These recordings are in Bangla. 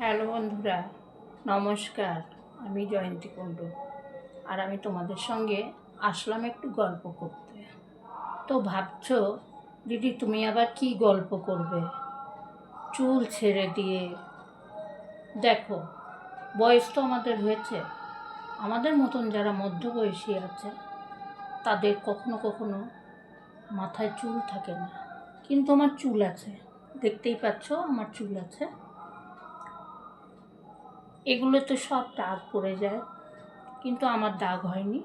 হ্যালো বন্ধুরা, নমস্কার। আমি জয়ন্তী কুণ্ডু, আর আমি তোমাদের সঙ্গে আসলাম একটু গল্প করতে। তো ভাবছো দিদি তুমি আবার কি গল্প করবে চুল ছেড়ে দিয়ে? দেখো, বয়স তো আমাদের হয়েছে। আমাদের মতন যারা মধ্যবয়সী আছে তাদের কখনো কখনো মাথায় চুল থাকে না, কিন্তু আমার চুল আছে। দেখতেই পাচ্ছ আমার চুল আছে। এগুলো তো সব দাগ পড়ে যায়, কিন্তু আমার দাগ হয়নি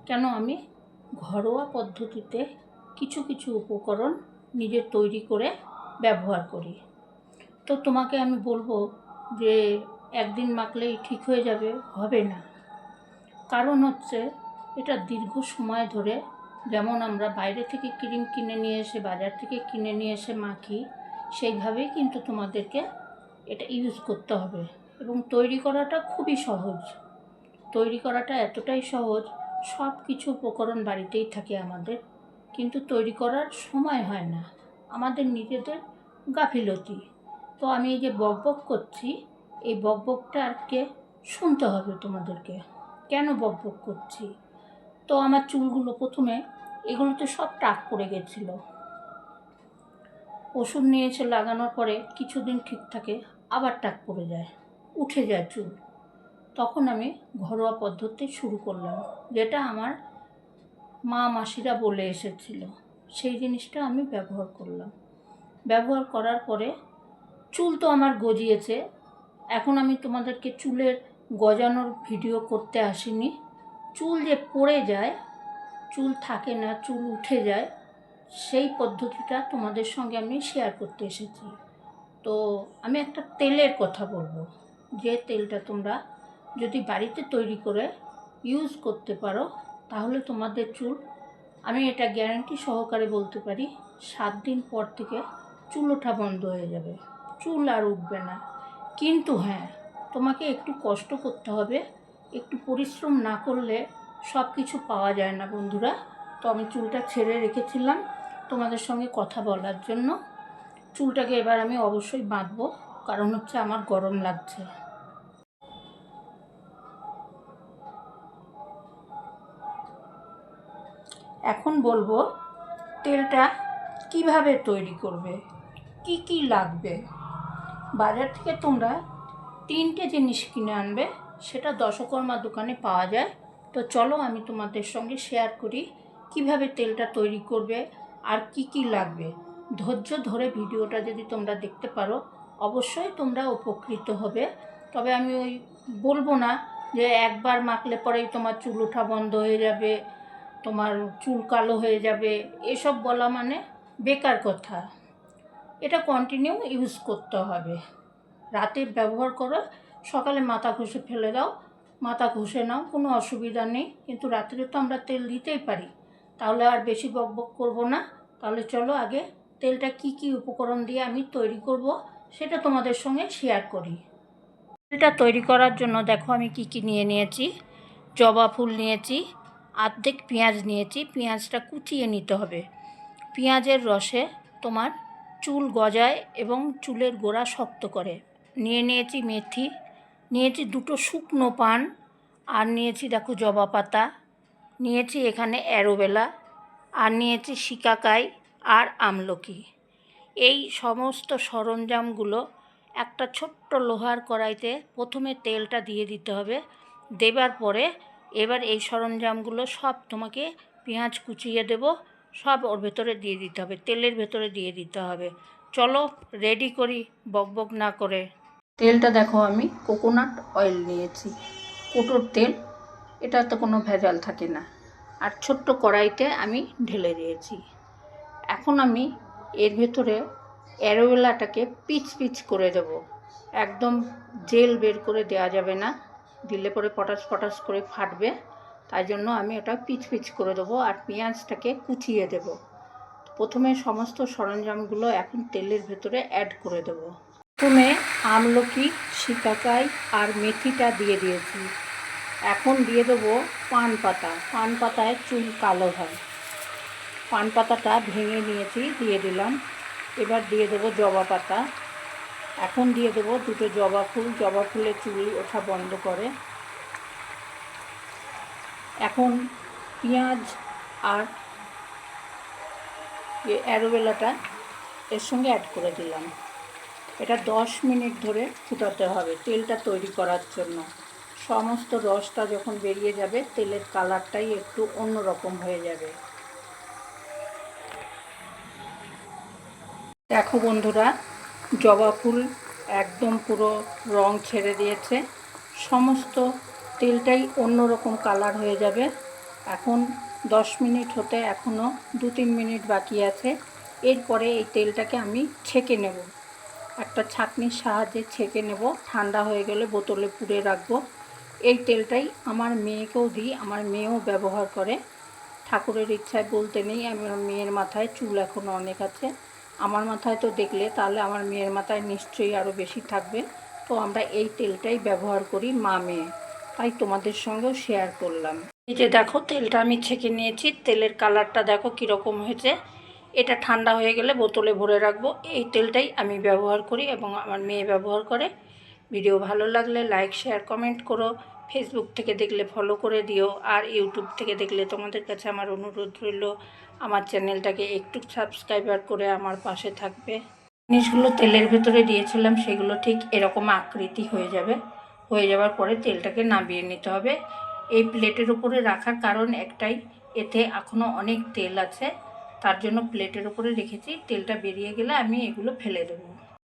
কেন? আমি ঘরোয়া পদ্ধতিতে কিছু কিছু উপকরণ নিজে তৈরি করে ব্যবহার করি। তো তোমাকে আমি বলবো যে একদিন মাখলেই ঠিক হয়ে যাবে, হবে না। কারণ হচ্ছে এটা দীর্ঘ সময় ধরে, যেমন আমরা বাইরে থেকে ক্রিম কিনে নিয়ে এসে, বাজার থেকে কিনে নিয়ে এসে মাখি, সেইভাবেই কিন্তু তোমাদেরকে এটা ইউজ করতে হবে। এবং তৈরি করাটা খুবই সহজ। তৈরি করাটা এতটাই সহজ, সব কিছু উপকরণ বাড়িতেই থাকে আমাদের, কিন্তু তৈরি করার সময় হয় না, আমাদের নিজেদের গাফিলতি। তো আমি এই যে বকবক করছি, এই বকবকটা আরকে শুনতে হবে তোমাদেরকে। কেন বকবক করছি? তো আমার চুলগুলো প্রথমে এগুলোতে সব টাক পড়ে গেছিলো। ওষুধ নিয়েছে, লাগানোর পরে কিছুদিন ঠিক থাকে, আবার টাক পড়ে যায়, উঠে যায় চুল। তখন আমি ঘরোয়া পদ্ধতি শুরু করলাম, যেটা আমার মা মাসিরা বলে এসেছিল, সেই জিনিসটা আমি ব্যবহার করলাম। ব্যবহার করার পরে চুল তো আমার গজিয়েছে। এখন আমি তোমাদেরকে চুলের গজানোর ভিডিও করতে আসিনি। চুল যে পড়ে যায়, চুল থাকে না, চুল উঠে যায়, সেই পদ্ধতিটা তোমাদের সঙ্গে আমি শেয়ার করতে এসেছি। তো আমি একটা তেলের কথা বলবো, যে তেলটা তোমরা যদি বাড়িতে তৈরি করে ইউজ করতে পারো, তাহলে তোমাদের চুল, আমি এটা গ্যারান্টি সহকারে বলতে পারি, 7 দিন পর থেকে চুল ওঠা বন্ধ হয়ে যাবে, চুল আর উঠবে না। কিন্তু হ্যাঁ, তোমাকে একটু কষ্ট করতে হবে, একটু পরিশ্রম না করলে সব কিছু পাওয়া যায় না বন্ধুরা। তো আমি চুলটা ছেড়ে রেখেছিলাম তোমাদের সঙ্গে কথা বলার জন্য। চুলটাকে এবার আমি অবশ্যই বাঁধবো, কারণ হচ্ছে আমার গরম লাগছে। এখন বলবো তেলটা কিভাবে তৈরি করবে, কি কি লাগবে। বাজার থেকে তোমরা 3টে জিনিস কিনে আনবে, সেটা দশকর্মা দোকানে পাওয়া যায়। তো চলো আমি তোমাদের সঙ্গে শেয়ার করি কিভাবে তেলটা তৈরি করবে আর কি কি লাগবে। ধৈর্য ধরে ভিডিওটা যদি তোমরা দেখতে পারো, অবশ্যই তোমরা উপকৃত হবে। তবে আমি বলবো না যে একবার মাখলে পরেই তোমার চুল ওঠা বন্ধ হয়ে যাবে, তোমার চুল কালো হয়ে যাবে, এসব বলা মানে বেকার কথা। এটা কন্টিনিউ ইউজ করতে হবে। রাতে ব্যবহার করো, সকালে মাথা ঘষে ফেলে দাও, মাথা ঘষে নাও, কোনো অসুবিধা নেই। কিন্তু রাত্রে তো আমরা তেল দিতেই পারি। তাহলে আর বেশি বকবক করব না। তাহলে চলো আগে তেলটা কি কি উপকরণ দিয়ে আমি তৈরি করব সেটা তোমাদের সঙ্গে শেয়ার করি। তেলটা তৈরি করার জন্য দেখো আমি কি কি নিয়ে নিয়েছি। জবা ফুল নিয়েছি, অর্ধেক পেঁয়াজ নিয়েছি, পেঁয়াজটা কুচিয়ে নিতে হবে। পেঁয়াজের রসে তোমার চুল গজায় এবং চুলের গোড়া শক্ত করে। নিয়েছি মেথি, নিয়েছি 2টো শুকনো পান, আর নিয়েছি দেখো জবা পাতা, নিয়েছি এখানে অ্যালোভেরা, আর নিয়েছি শিকাকাই আর আমলকি। এই সমস্ত সরঞ্জামগুলো একটা ছোট্ট লোহার কড়াইতে প্রথমে তেলটা দিয়ে দিতে হবে। দেবার পরে এবার এই সরঞ্জামগুলো সব তোমাকে, পেঁয়াজ কুচিয়ে দেব, সব ওর ভেতরে দিয়ে দিতে হবে, তেলের ভেতরে দিয়ে দিতে হবে। চলো রেডি করি বকবক না করে। তেলটা দেখো আমি কোকোনাট অয়েল নিয়েছি, কোটোর তেল, এটা তো কোনো ভেজাল থাকে না। আর ছোট্ট কড়াইতে আমি ঢেলে দিয়েছি। এখন আমি এর ভেতরে অ্যালোভেরাটাকে পিচ পিচ করে দেব। একদম জেল বের করে দেওয়া যাবে না, দিলে পরে পটাশ পটাশ করে ফাটবে। তাই জন্য আমি ওটা পিচ পিচ করে দেবো। আর পেঁয়াজটাকে কুচিয়ে দেব। প্রথমে সমস্ত সরঞ্জামগুলো এখন তেলের ভেতরে অ্যাড করে দেব। প্রথমে আমলকি, শিকাকাই আর মেথিটা দিয়ে দিয়েছি। এখন দিয়ে দেবো পান পাতা। পান পাতায় চুল কালো হয়, পান পাতাটা ভেঙে নিয়েছি, দিয়ে দিলাম। এবার দিয়ে দেবো জবা পাতা, এখন দিয়ে দেবো দুটো জবা ফুল, জবা ফুলের চুল ওঠা বন্ধ করে। এখন পেঁয়াজ আর অ্যালোভেরাটা এর সঙ্গে অ্যাড করে দিলাম। এটা 10 মিনিট ধরে ফুটাতে হবে তেলটা তৈরি করার জন্য। সমস্ত রসটা যখন বেরিয়ে যাবে তেলের কালারটাই একটু অন্যরকম হয়ে যাবে। দেখো বন্ধুরা, জবা ফুল একদম পুরো রং ছেড়ে দিয়েছে, সমস্ত তেলটাই অন্যরকম কালার হয়ে যাবে। এখন 10 মিনিট হতে এখনও 2-3 মিনিট বাকি আছে। এরপরে এই তেলটাকে আমি ছেঁকে নেব, একটা ছাঁকনির সাহায্যে ছেঁকে নেব। ঠান্ডা হয়ে গেলে বোতলে পুরে রাখবো। এই তেলটাই আমার মেয়েকেও দিই, আমার মেয়েও ব্যবহার করে। ঠাকুরের ইচ্ছায় বলতে নেই, আমার মেয়ের মাথায় চুল এখনও অনেক আছে। আমার মাথায় তো দেখলে তাহলে আমার মেয়ের মাথায় নিশ্চয়ই আরও বেশি থাকবে। তো আমরা এই তেলটাই ব্যবহার করি মা মেয়ে, তাই তোমাদের সঙ্গেও শেয়ার করলাম। এই যে দেখো তেলটা আমি ছেঁকে নিয়েছি, তেলের কালারটা দেখো কীরকম হয়েছে। এটা ঠান্ডা হয়ে গেলে বোতলে ভরে রাখবো। এই তেলটাই আমি ব্যবহার করি এবং আমার মেয়ে ব্যবহার করে। ভিডিও ভালো লাগলে লাইক শেয়ার কমেন্ট করো। ফেসবুক থেকে দেখলে ফলো করে দিও, আর ইউটিউব থেকে দেখলে তোমাদের কাছে আমার অনুরোধ রইল আমার চ্যানেলটাকে একটু সাবস্ক্রাইবার করে আমার পাশে থাকবে। জিনিসগুলো তেলের ভেতরে দিয়েছিলাম সেগুলো ঠিক এরকম আকৃতি হয়ে যাবে। হয়ে যাওয়ার পরে তেলটাকে নামিয়ে নিতে হবে। এই প্লেটের উপরে রাখার কারণ একটাই, এতে এখনও অনেক তেল আছে, তার জন্য প্লেটের উপরে রেখেছি। তেলটা বেরিয়ে গেলে আমি এগুলো ফেলে দেবো।